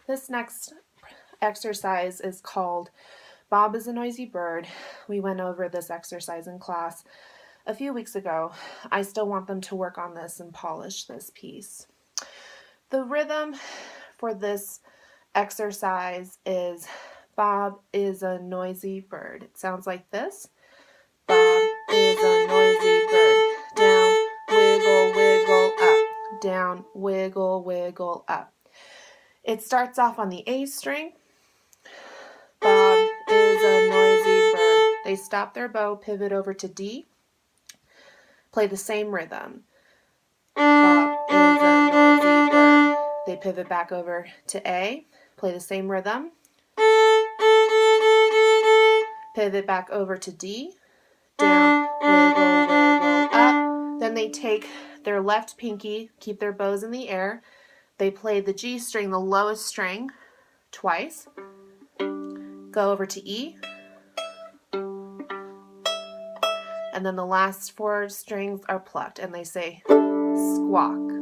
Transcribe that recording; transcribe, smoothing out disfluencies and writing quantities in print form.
This next exercise is called Bob is a Noisy Bird. We went over this exercise in class a few weeks ago. I still want them to work on this and polish this piece. The rhythm for this exercise is Bob is a noisy bird. It sounds like this. Bob is a noisy bird. Down, wiggle, wiggle, up. Down, wiggle, wiggle, up. It starts off on the A string. Bob is a noisy bird. They stop their bow, pivot over to D, play the same rhythm. Bob is a noisy bird. They pivot back over to A, play the same rhythm. Pivot back over to D, down, wiggle, wiggle, up. Then they take their left pinky, keep their bows in the air. They play the G string, the lowest string, twice. Go over to E. And then the last 4 strings are plucked, and they say squawk.